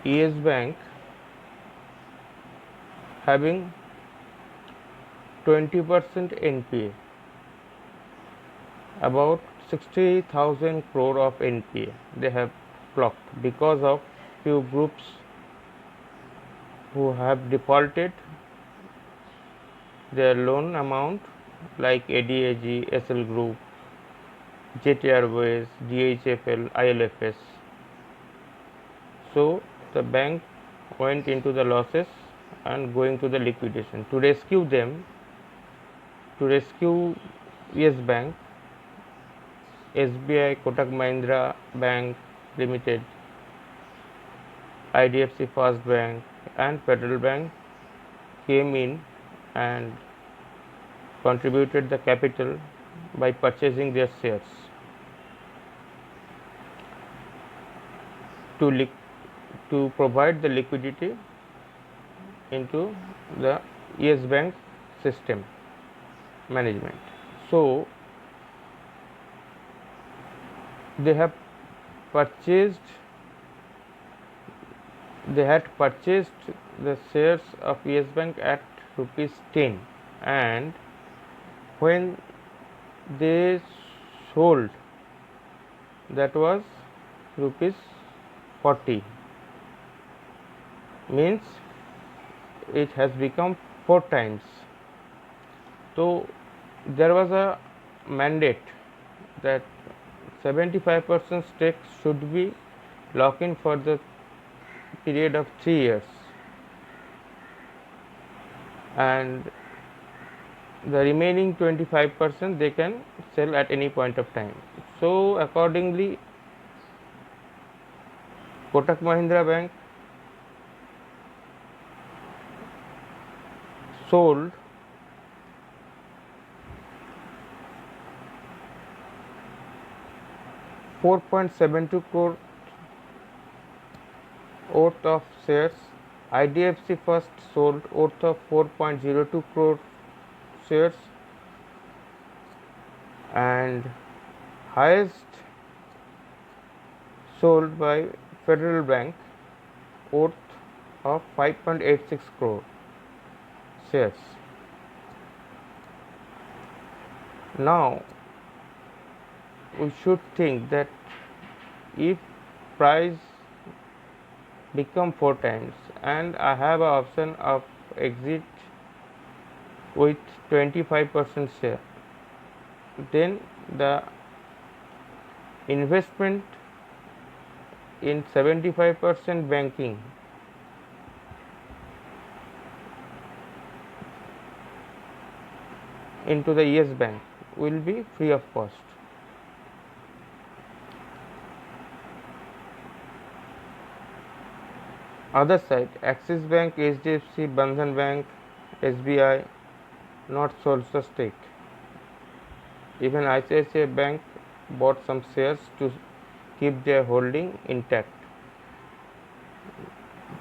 Yes Bank having 20% NPA, about 60,000 crore of NPA they have clocked because of few groups who have defaulted their loan amount like ADAG, SL Group, Jet Airways, DHFL, ILFS. So the bank went into the losses and going to the liquidation. To rescue them, to rescue Yes Bank, SBI, Kotak Mahindra Bank Limited, IDFC First Bank and Federal Bank came in and contributed the capital by purchasing their shares to provide the liquidity into the Yes Bank system management. So they have purchased they had purchased the shares of Yes Bank at rupees 10, and when they sold, that was rupees 40, means it has become 4 times. So there was a mandate that 75% stake should be locked in for the period of 3 years, and the remaining 25% they can sell at any point of time. So accordingly, Kotak Mahindra Bank sold 4.72 crore worth of shares. IDFC First sold worth of 4.02 crore shares, and highest sold by Federal Bank worth of 5.86 crore shares. Now we should think that if price become 4 times and I have an option of exit with 25% share, then the investment in 75% banking into the Yes Bank will be free of cost. Other side, Axis Bank, HDFC, Bandhan Bank, SBI not sold the stake. Even ICICI Bank bought some shares to keep their holding intact.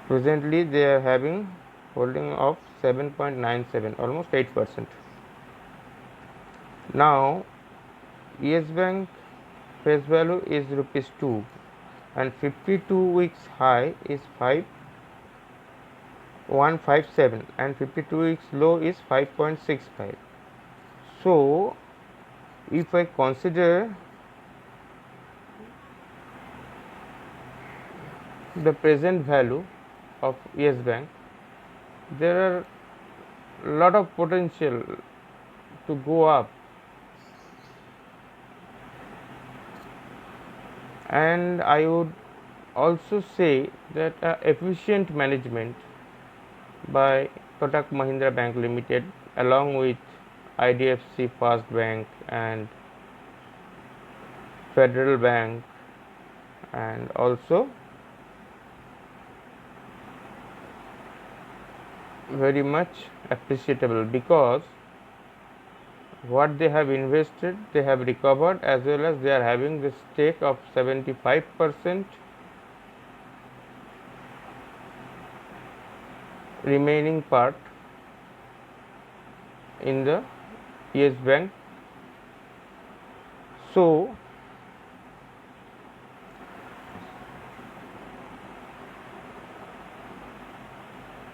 Presently they are having holding of 7.97, almost 8%. Now Yes Bank face value is rupees 2 and 52 weeks high is 5157 and 52 weeks low is 5.65. So if I consider the present value of Yes Bank, there are a lot of potential to go up, and I would also say that efficient management by Kotak Mahindra Bank Limited along with IDFC First Bank and Federal Bank, and also very much appreciable because what they have invested they have recovered, as well as they are having the stake of 75% remaining part in the Yes Bank. So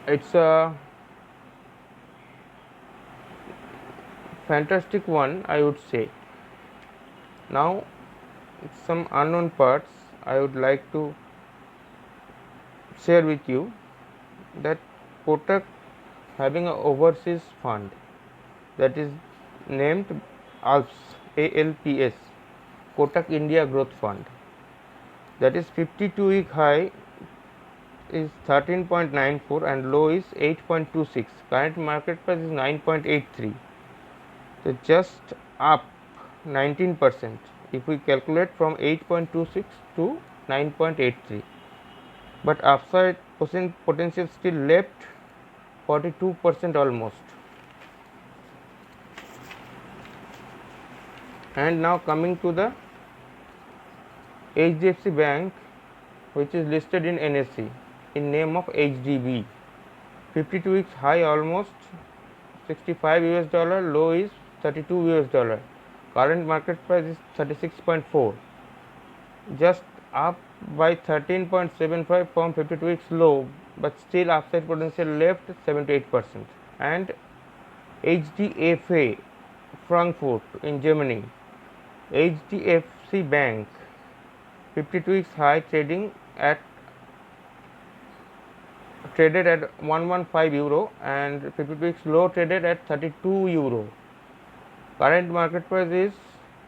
it's a fantastic one, I would say. Now some unknown parts I would like to share with you, that Kotak having an overseas fund that is named ALPS, Kotak India Growth Fund, that is 52-week high is 13.94 and low is 8.26. Current market price is 9.83. So just up 19% if we calculate from 8.26 to 9.83. But upside potential still left 42% almost. And now coming to the HDFC Bank, which is listed in NSE in name of HDB. 52 weeks high almost 65 US dollar, low is 32 US dollar. Current market price is 36.4, just up by 13.75 from 52 weeks low, but still upside potential left 78%. And HDFA Frankfurt in Germany, HDFC Bank, 52 weeks high traded at 115 euro and 52 weeks low traded at 32 euro. Current market price is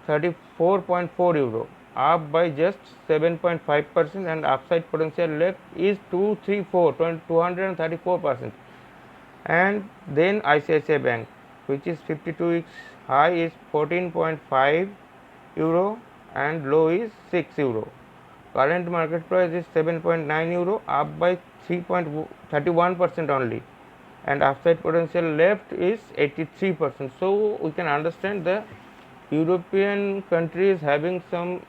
34.4 euro, up by just 7.5%, and upside potential left is 234%. And then ICICI Bank, which is 52 weeks high is 14.5 euro and low is 6 euro. Current market price is 7.9 euro, up by 3.31% only, and upside potential left is 83%. So we can understand the European countries having some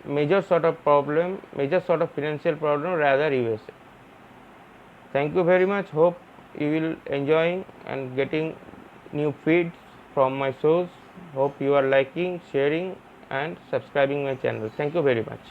major sort of financial problem rather USA. Thank you very much. Hope you will enjoying and getting new feeds from my shows. Hope you are liking, sharing and subscribing my channel. Thank you very much.